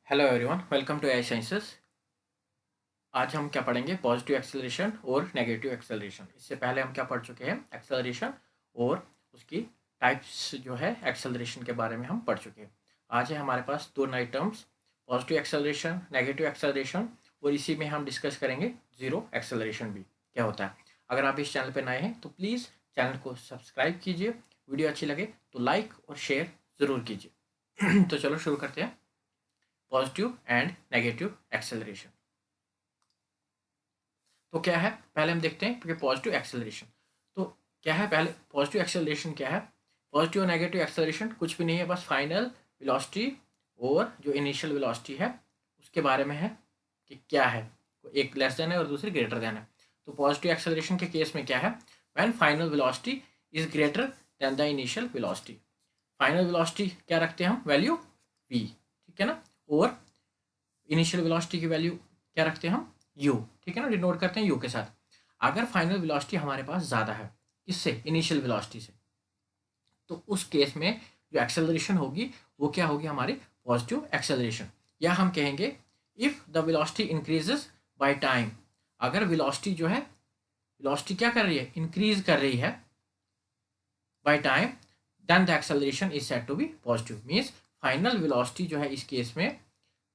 Hello everyone, welcome to AI sciences. आज हम क्या पढ़ेंगे? पॉजिटिव एक्सेलरेशन और नेगेटिव एक्सेलरेशन। इससे पहले हम क्या पढ़ चुके हैं? एक्सेलरेशन और उसकी टाइप्स जो है एक्सेलरेशन के बारे में हम पढ़ चुके हैं। आज है हमारे पास दो नए terms, positive acceleration, negative acceleration, और इसी में हम डिस्कस करेंगे जीरो एक्सेलरेशन भी क्या होता है। अगर आप इस चैनल पर नए हैं तो प्लीज़ चैनल को सब्सक्राइब कीजिए, वीडियो अच्छी लगे तो लाइक और शेयर ज़रूर कीजिए। तो चलो शुरू करते हैं। पॉजिटिव एंड नेगेटिव एक्सेलरेशन तो क्या है, पहले हम देखते हैं कि पॉजिटिव एक्सेलरेशन तो क्या है। पहले पॉजिटिव एक्सेलरेशन क्या है? पॉजिटिव और नेगेटिव एक्सेलरेशन कुछ भी नहीं है, बस फाइनल वेलोसिटी और जो इनिशियल वेलोसिटी है उसके बारे में है कि क्या है, एक लेस देन है और दूसरी ग्रेटर देन है। तो पॉजिटिव एक्सेलरेशन के केस में क्या है? When final velocity is greater than the initial velocity. Final velocity क्या रखते हैं हम? वैल्यू v, ठीक है ना। और इनिशियल वेलोसिटी की वैल्यू क्या रखते हैं हम? u, ठीक है ना, डिनोट करते हैं u के साथ। अगर फाइनल वेलोसिटी हमारे पास ज़्यादा है किससे? इनिशियल वेलोसिटी से, तो उस केस में जो एक्सेलरेशन होगी वो क्या होगी? हमारी पॉजिटिव एक्सेलरेशन। या हम कहेंगे if the velocity increases by time. अगर वेलोसिटी जो है, वेलोसिटी क्या कर रही है? इंक्रीज कर रही है by time, then the acceleration is said to be positive. Means final velocity जो है इस केस में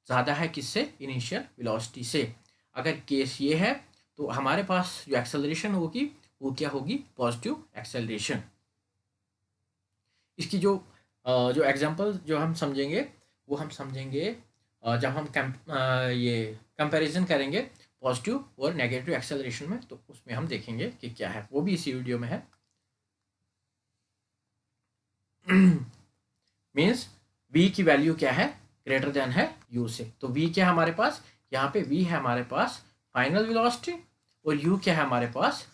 ज़्यादा है किससे? इनिशियल वेलोसिटी से। अगर केस ये है तो हमारे पास जो एक्सेलरेशन होगी वो क्या होगी? Positive acceleration. इसकी जो एग्जांपल जो हम समझेंगे वो हम समझेंगे जब हम ये कंपैरिजन करेंगे पॉजिटिव और नेगेटिव एक्सेलरेशन में, तो उसमें हम देखेंगे कि क्या है, वो भी इसी वीडियो में है। मीन्स v की वैल्यू क्या है? ग्रेटर देन है u से। तो v क्या है हमारे पास? यहाँ पे v है हमारे पास फाइनल वेलोसिटी और u क्या है हमारे पास?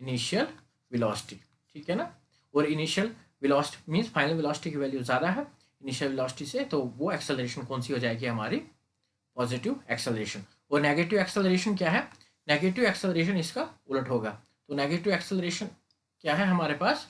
इनिशियल वेलोसिटी, ठीक है ना। और initial velocity means final velocity की वैल्यू ज़्यादा है इनिशियल वेलोसिटी से, तो वो एक्सेलरेशन कौन सी हो जाएगी? हमारी पॉजिटिव एक्सेलरेशन। और नेगेटिव एक्सेलरेशन क्या है? नेगेटिव एक्सेलरेशन इसका उलट होगा। तो नेगेटिव एक्सेलरेशन क्या है हमारे पास?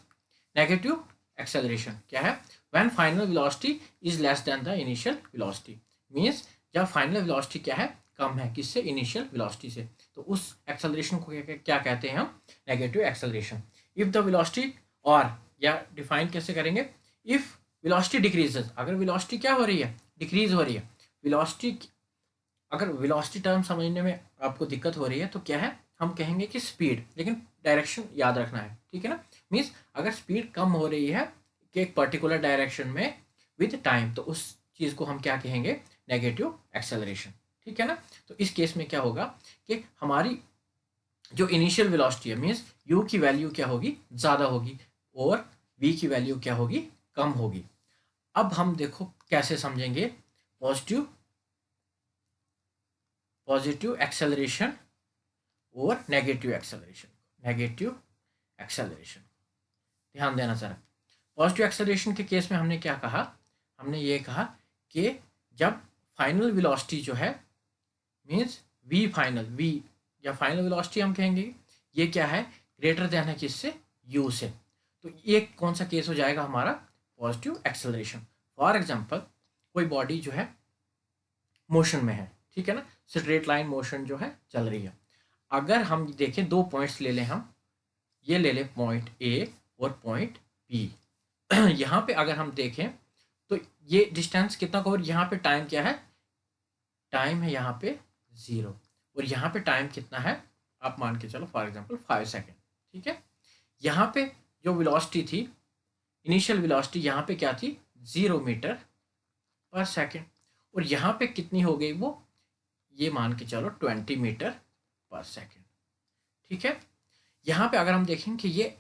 नेगेटिव एक्सेलरेशन क्या है? When final velocity is less than the initial velocity. Means जब फाइनल वेलोसिटी क्या है? कम है किससे? इनिशियल वेलोसिटी से। तो उस एक्सेलरेशन को क्या कहते हैं हम? Negative acceleration. If the velocity, और या डिफाइन कैसे करेंगे? इफ वेलोसिटी डिक्रीजेस, अगर वेलोसिटी क्या हो रही है? डिक्रीज हो रही है। वेलोसिटी, अगर वेलोसिटी टर्म समझने में आपको दिक्कत हो रही है तो क्या है? हम कहेंगे कि स्पीड, लेकिन डायरेक्शन याद रखना है, ठीक है ना। मीन्स अगर स्पीड कम हो रही है कि एक पर्टिकुलर डायरेक्शन में विद टाइम, तो उस चीज़ को हम क्या कहेंगे? नेगेटिव एक्सेलरेशन, ठीक है ना। तो इस केस में क्या होगा कि हमारी जो इनिशियल वेलोसिटी है, मीन्स यू की वैल्यू क्या होगी? ज़्यादा होगी, और वी की वैल्यू क्या होगी? कम होगी। अब हम देखो कैसे समझेंगे पॉजिटिव पॉजिटिव एक्सेलरेशन और नेगेटिव एक्सेलरेशन। नेगेटिव एक्सेलरेशन ध्यान देना जरा। पॉजिटिव एक्सेलरेशन के केस में हमने क्या कहा? हमने ये कहा कि जब फाइनल वेलोसिटी जो है, मीन्स वी फाइनल, वी या फाइनल वेलोसिटी हम कहेंगे, ये क्या है? ग्रेटर देन है किससे? यू से। तो ये कौन सा केस हो जाएगा हमारा? Positive acceleration. फॉर एग्जांपल कोई बॉडी जो है मोशन में है, ठीक है ना, स्ट्रेट लाइन मोशन जो है चल रही है। अगर हम देखें, दो पॉइंट्स ले लें हम, ये ले लें पॉइंट ए और पॉइंट बी। यहाँ पे अगर हम देखें तो ये डिस्टेंस कितना कवर? यहाँ पे टाइम क्या है? टाइम है यहाँ पे 0, और यहाँ पे टाइम कितना है? आप मान के चलो फॉर एग्जांपल 5 सेकेंड, ठीक है। यहाँ पे जो वेलोसिटी थी, इनिशियल वेलोसिटी यहाँ पे क्या थी? 0 मीटर पर सेकेंड। और यहाँ पे कितनी हो गई वो? ये मान के चलो 20 मीटर पर सेकेंड, ठीक है। यहाँ पे अगर हम देखें कि ये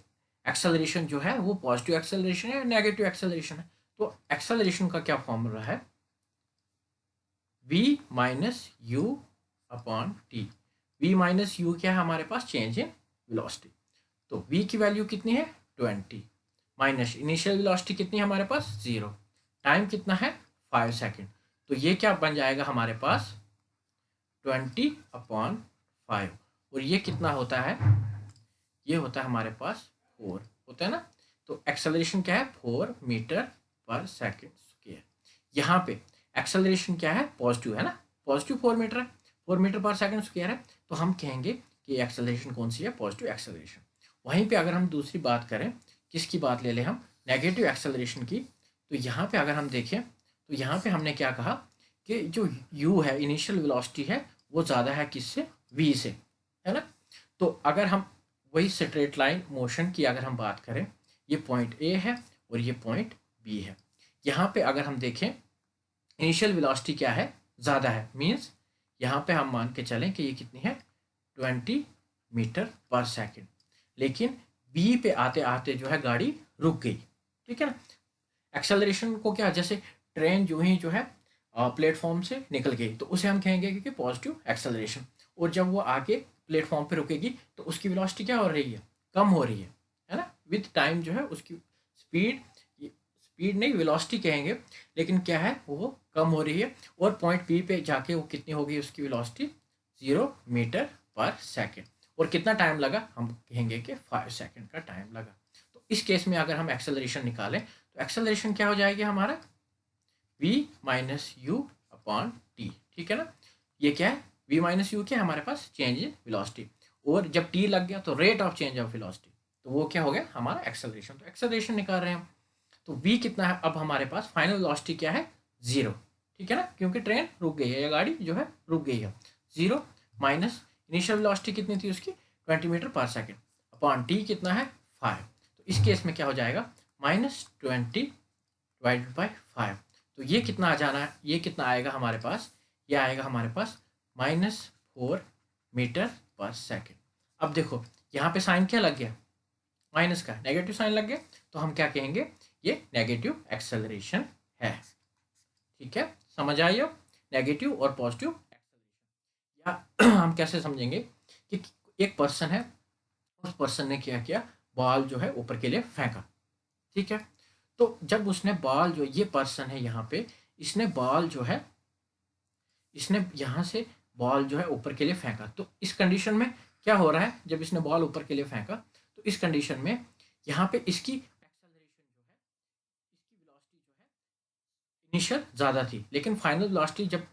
एक्सेलरेशन जो है वो पॉजिटिव एक्सेलरेशन है या नेगेटिव एक्सेलरेशन है, तो एक्सेलरेशन का क्या फॉर्मूला है? v minus u upon t. v minus u क्या है हमारे पास? Change in velocity. तो v की वैल्यू कितनी है? 20, माइनस इनिशियल वेलोसिटी कितनी है हमारे पास? 0, टाइम कितना है? 5 सेकेंड। तो ये क्या बन जाएगा हमारे पास? 20/5। और ये कितना होता है? ये होता है हमारे पास 4 होता है ना। तो एक्सेलरेशन क्या है? 4 मीटर पर सेकेंड स्क्वायर। यहाँ पे एक्सेलरेशन क्या है, पॉजिटिव है ना, पॉजिटिव 4 मीटर है, 4 मीटर पर सेकंड स्क्वायर है, तो हम कहेंगे कि एक्सेलरेशन कौन सी है, पॉजिटिव एक्सेलरेशन। वहीं पे अगर हम दूसरी बात करें, किसकी बात ले लें हम, नेगेटिव एक्सेलरेशन की, तो यहाँ पे अगर हम देखें तो यहाँ पे हमने क्या कहा कि जो u है, इनिशियल वेलोसिटी है, वो ज़्यादा है किससे, v से, है ना। तो अगर हम वही स्ट्रेट लाइन मोशन की अगर हम बात करें, ये पॉइंट A है और ये पॉइंट B है, यहाँ पे अगर हम देखें इनिशियल वेलोसिटी क्या है, ज़्यादा है, मीन्स यहाँ पे हम मान के चलें कि ये कितनी है, 20 मीटर पर सेकंड, लेकिन B पे आते आते जो है गाड़ी रुक गई, ठीक है ना। एक्सेलरेशन को क्या, जैसे ट्रेन जो ही जो है प्लेटफॉर्म से निकल गई तो उसे हम कहेंगे कि पॉजिटिव एक्सेलरेशन, और जब वो आगे प्लेटफॉर्म पे रुकेगी तो उसकी वेलोसिटी क्या हो रही है, कम हो रही है ना, विद टाइम जो है उसकी स्पीड, स्पीड नहीं वेलोसिटी कहेंगे, लेकिन क्या है वो कम हो रही है, और पॉइंट बी पे जाके वो कितनी होगी उसकी वेलोसिटी, 0 मीटर पर सेकेंड, और कितना टाइम लगा, हम कहेंगे कि 5 सेकेंड का टाइम लगा। तो इस केस में अगर हम एक्सेलरेशन निकालें तो एक्सेलरेशन क्या हो जाएगी हमारा, v minus u upon T, ठीक है ना। ये क्या है, v माइनस यू क्या है हमारे पास, चेंज इन वेलोसिटी, और जब t लग गया तो rate of change of velocity, तो वो क्या हो गया हमारा एक्सेलरेशन। तो एक्सेलरेशन निकाल रहे हैं हम, तो v कितना है, अब हमारे पास फाइनल वेलोसिटी क्या है, 0, ठीक है ना, क्योंकि ट्रेन रुक गई है या गाड़ी जो है रुक गई है, 0 माइनस इनिशियल वेलोसिटी कितनी थी उसकी, 20 मीटर पर सेकेंड, अपॉन टी कितना है, 5। तो इस केस में क्या हो जाएगा, -20 डिवाइडेड बाई 5, तो ये कितना आ जाना है, ये कितना आएगा हमारे पास, ये आएगा हमारे पास -4 मीटर पर सेकेंड। अब देखो यहाँ पे साइन क्या लग गया, माइनस का नेगेटिव साइन लग गया, तो हम क्या कहेंगे, ये नेगेटिव एक्सेलरेशन है, ठीक है, समझ आई हो, नेगेटिव और पॉजिटिव एक्सेलरेशन। या हम कैसे समझेंगे कि एक पर्सन है, उस पर्सन ने क्या किया, बॉल जो है ऊपर के लिए फेंका, ठीक है, तो जब उसने बॉल जो, ये पर्सन है यहाँ पे, इसने बॉल जो है, इसने यहाँ से बॉल जो है ऊपर के लिए फेंका, तो इस कंडीशन में क्या हो रहा है, जब इसने बॉल ऊपर के लिए फेंका तो इस कंडीशन में यहाँ पे इसकी एक्सेलरेशन जो है, इसकी वेलोसिटी जो है इनिशियल ज़्यादा थी, लेकिन फाइनल वेलोसिटी जब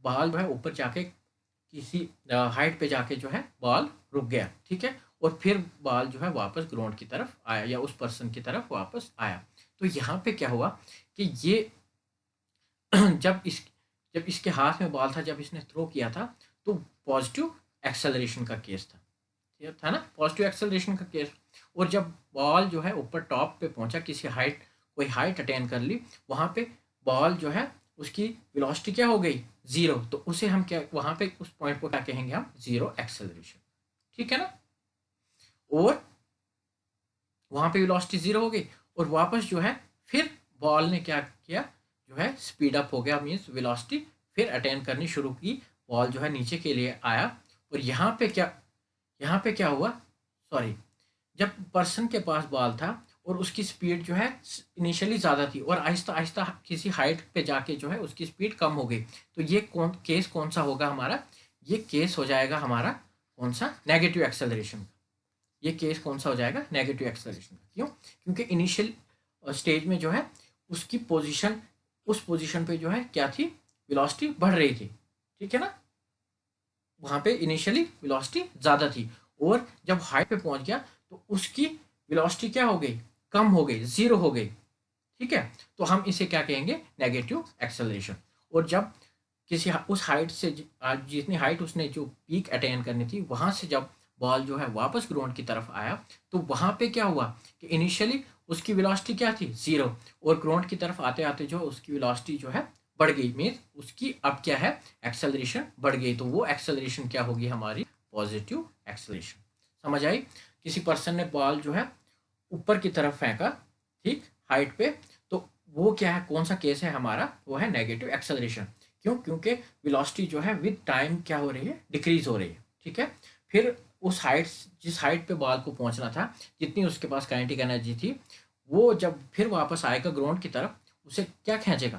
बॉल जो है ऊपर जाके किसी हाइट पे जाके जो है बॉल रुक गया, ठीक है, और फिर बॉल जो है वापस ग्राउंड की तरफ आया या उस पर्सन की तरफ वापस आया। तो यहाँ पे क्या हुआ कि ये जब इस जब इसके हाथ में बॉल था, जब इसने थ्रो किया था, तो पॉजिटिव एक्सेलरेशन का केस था, ये था ना, पॉजिटिव एक्सेलरेशन का केस। और जब बॉल जो है ऊपर टॉप पे पहुंचा, किसी हाइट, कोई हाइट अटेन कर ली, वहाँ पे बॉल जो है उसकी वेलोसिटी क्या हो गई, 0, तो उसे हम क्या, वहाँ पे उस पॉइंट को क्या कहेंगे हम, 0 एक्सेलरेशन, ठीक है ना। और वहाँ पे वेलोसिटी 0 हो गई, और वापस जो है फिर बॉल ने क्या किया, जो है स्पीड अप हो गया, मीन्स वेलोसिटी फिर अटेन करनी शुरू की, बॉल जो है नीचे के लिए आया, और यहाँ पे क्या हुआ, सॉरी, जब पर्सन के पास बॉल था और उसकी स्पीड जो है इनिशियली ज़्यादा थी, और आहिस्ता आहिस्ता किसी हाइट पे जाके जो है उसकी स्पीड कम हो गई, तो ये केस कौन सा होगा हमारा, ये केस हो जाएगा हमारा कौन सा, नेगेटिव एक्सेलरेशन। ये केस कौन सा हो जाएगा, नेगेटिव एक्सेलरेशन का, क्यों, क्योंकि इनिशियल स्टेज में जो है उसकी पोजीशन, उस पोजीशन पे जो है क्या थी, वेलोसिटी बढ़ रही थी, ठीक है ना, वहाँ पे इनिशियली वेलोसिटी ज़्यादा थी, और जब हाइट पे पहुँच गया तो उसकी वेलोसिटी क्या हो गई, कम हो गई, 0 हो गई, ठीक है, तो हम इसे क्या कहेंगे, नेगेटिव एक्सेलरेशन। और जब किसी उस हाइट से जितनी हाइट उसने जो पीक अटेन करनी थी, वहाँ से जब बॉल जो है वापस ग्राउंड की तरफ आया, तो वहाँ पे क्या हुआ कि इनिशियली उसकी वेलोसिटी क्या थी, 0, और ग्राउंड की तरफ आते आते जो उसकी वेलोसिटी जो है बढ़ गई, मीन्स उसकी अब क्या है, एक्सेलरेशन बढ़ गई, तो वो एक्सेलरेशन क्या होगी हमारी, पॉजिटिव एक्सेलरेशन। समझ आई, किसी पर्सन ने बॉल जो है ऊपर की तरफ फेंका, ठीक, हाइट पे, तो वो क्या है, कौन सा केस है हमारा, वो है नेगेटिव एक्सेलरेशन। क्यों, क्योंकि वेलोसिटी जो है विद टाइम क्या हो रही है, डिक्रीज हो रही है, ठीक है। फिर उस हाइट, जिस हाइट पे बॉल को पहुंचना था, जितनी उसके पास काइनेटिक एनर्जी थी, वो जब फिर वापस आएगा ग्राउंड की तरफ, उसे क्या खींचेगा,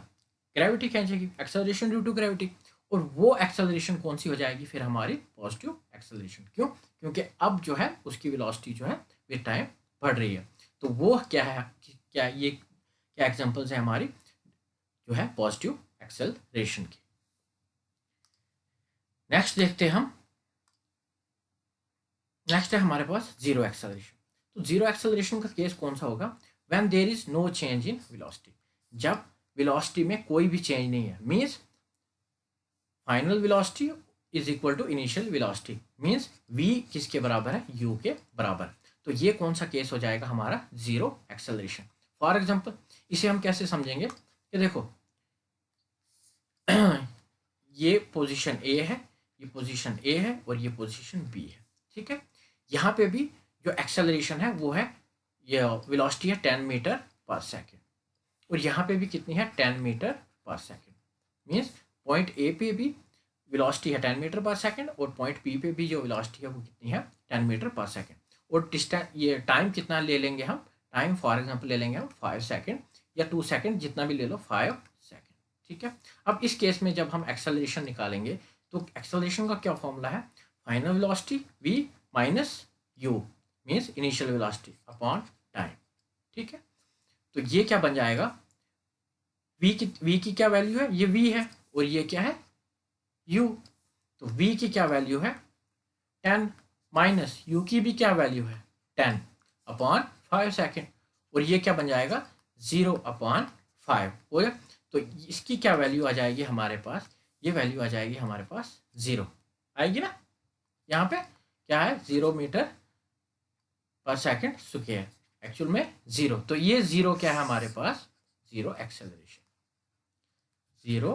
ग्रेविटी खींचेगी, एक्सेलरेशन ड्यू टू ग्रेविटी, और वो एक्सेलरेशन कौन सी हो जाएगी फिर हमारी, पॉजिटिव एक्सेलरेशन। क्यों, क्योंकि अब जो है उसकी वेलोसिटी जो है विद टाइम बढ़ रही है, तो वो क्या है, क्या ये क्या एग्जांपल्स है हमारी जो है पॉजिटिव एक्सेलरेशन की। नेक्स्ट देखते हैं हम, नेक्स्ट है हमारे पास जीरो एक्सेलरेशन। तो जीरो एक्सेलरेशन का केस कौन सा होगा? When there is no change in velocity, जब वेलोसिटी में कोई भी चेंज नहीं है, means final velocity is equal to initial velocity, means v किसके बराबर है? u के बराबर। तो ये कौन सा केस हो जाएगा हमारा? Zero acceleration. फॉर एग्जांपल इसे हम कैसे समझेंगे कि देखो ये पोजीशन A है, ये पोजीशन A है और ये पोजीशन B है, ठीक है। यहाँ पे भी जो एक्सेलरेशन है वो है, ये वेलोसिटी है 10 मीटर पर सेकेंड, और यहाँ पे भी कितनी है? 10 मीटर पर सेकेंड। मीन्स पॉइंट A पे भी वेलोसिटी है 10 मीटर पर सेकेंड और पॉइंट B पे भी जो वेलोसिटी है वो कितनी है? 10 मीटर पर सेकेंड। और डिस्टेंस, ये टाइम कितना ले लेंगे हम? टाइम फॉर एग्जांपल ले लेंगे हम 5 सेकेंड या 2 सेकेंड, जितना भी ले लो, 5 सेकेंड, ठीक है। अब इस केस में जब हम एक्सेलरेशन निकालेंगे तो एक्सेलरेशन का क्या फॉर्मूला है? Final velocity v minus u, means initial velocity upon time, ठीक है। तो ये क्या बन जाएगा? v की क्या वैल्यू है? ये v है, और ये क्या है? u। तो v की क्या वैल्यू है? 10 माइनस u की भी क्या वैल्यू है? 10 अपॉन 5 सेकेंड, और ये क्या बन जाएगा? 0 अपॉन 5 हो गया। तो इसकी क्या वैल्यू आ जाएगी हमारे पास? ये वैल्यू आ जाएगी हमारे पास 0 आएगी ना। यहाँ पे क्या है? 0 मीटर पर सेकेंड स्क्वायर, एक्चुअल में 0। तो ये 0 क्या है हमारे पास? Zero acceleration, zero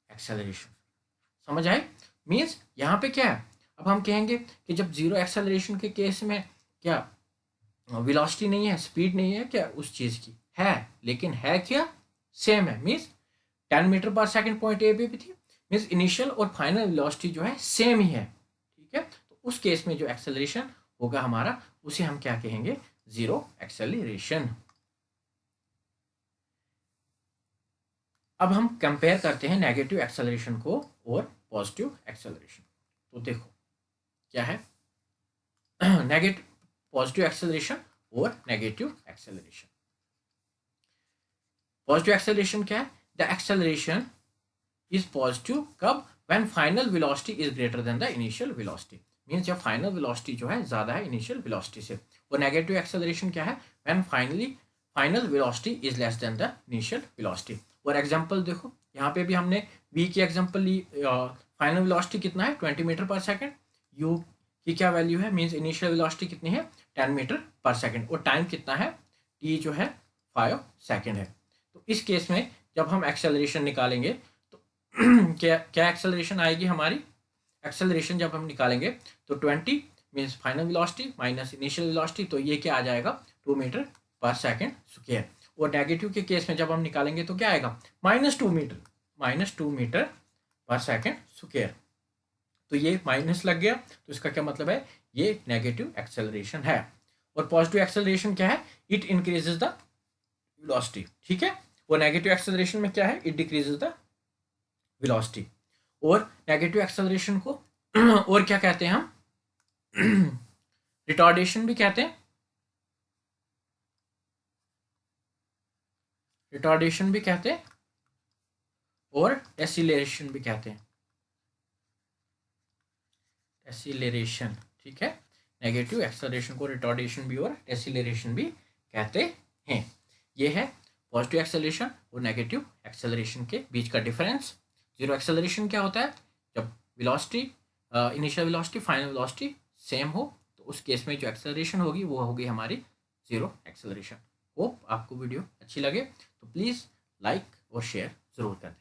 acceleration. समझ आए? मीन्स यहाँ पे क्या है? अब हम कहेंगे कि जब जीरो एक्सेलरेशन के केस में क्या वेलोसिटी नहीं है, स्पीड नहीं है क्या उस चीज़ की? है, लेकिन है क्या? सेम है। मीन्स 10 मीटर पर सेकेंड पॉइंट ए पे भी थी, मीन्स इनिशियल और फाइनल वेलोसिटी जो है सेम ही है, ठीक है। तो उस केस में जो एक्सेलरेशन होगा हमारा, उसे हम क्या कहेंगे? Zero acceleration. अब हम कंपेयर करते हैं नेगेटिव एक्सेलरेशन को और पॉजिटिव एक्सेलरेशन। तो देखो क्या है नेगेटिव, पॉजिटिव एक्सेलरेशन और नेगेटिव एक्सेलरेशन। पॉजिटिव एक्सेलरेशन क्या है? द एक्सेलरेशन इज पॉजिटिव कब? When final velocity is greater than the initial velocity, means जब फाइनल वेलोसिटी जो है ज्यादा है इनिशियल वेलोसिटी से। और नेगेटिव एक्सेलरेशन क्या है? When final velocity is less than the initial velocity. और एग्जांपल देखो, यहाँ पे भी हमने v की एग्जांपल ली। फाइनल वेलोसिटी कितना है? 20 मीटर पर सेकेंड। u की क्या वैल्यू है? मींस इनिशियल वेलोसिटी कितनी है? 10 मीटर पर सेकेंड। और टाइम कितना है? t जो है 5 सेकेंड है। तो इस केस में जब हम एक्सेलरेशन निकालेंगे तो क्या एक्सेलरेशन आएगी हमारी? एक्सेलरेशन जब हम निकालेंगे तो 20 means final velocity minus initial velocity, तो ये क्या आ जाएगा? 2 मीटर पर सेकेंड स्क्वायर। और नेगेटिव के केस में जब हम निकालेंगे तो क्या आएगा? -2 मीटर पर सेकेंड स्क्वायर। तो ये माइनस लग गया, तो इसका क्या मतलब है? ये नेगेटिव एक्सेलरेशन है। और पॉजिटिव एक्सेलरेशन क्या है? इट इंक्रीजेस द वेलोसिटी, ठीक है। और नेगेटिव एक्सेलरेशन में क्या है? It decreases the velocity. और नेगेटिव एक्सेलरेशन को और क्या कहते हैं हम? रिटार्डेशन भी कहते हैं, रिटार्डेशन भी कहते हैं और एसिलेरेशन भी कहते हैं, एसिलेरेशन, ठीक है। नेगेटिव एक्सेलरेशन को रिटार्डेशन भी और एसिलेरेशन भी कहते हैं। ये है पॉजिटिव एक्सेलरेशन और नेगेटिव एक्सेलरेशन के बीच का डिफरेंस। जीरो एक्सेलरेशन क्या होता है? जब velocity, initial velocity, final velocity same हो, तो उस केस में जो एक्सेलरेशन होगी वो होगी हमारी जीरो एक्सेलरेशन। होप आपको वीडियो अच्छी लगे तो प्लीज़ लाइक और शेयर ज़रूर कर दें।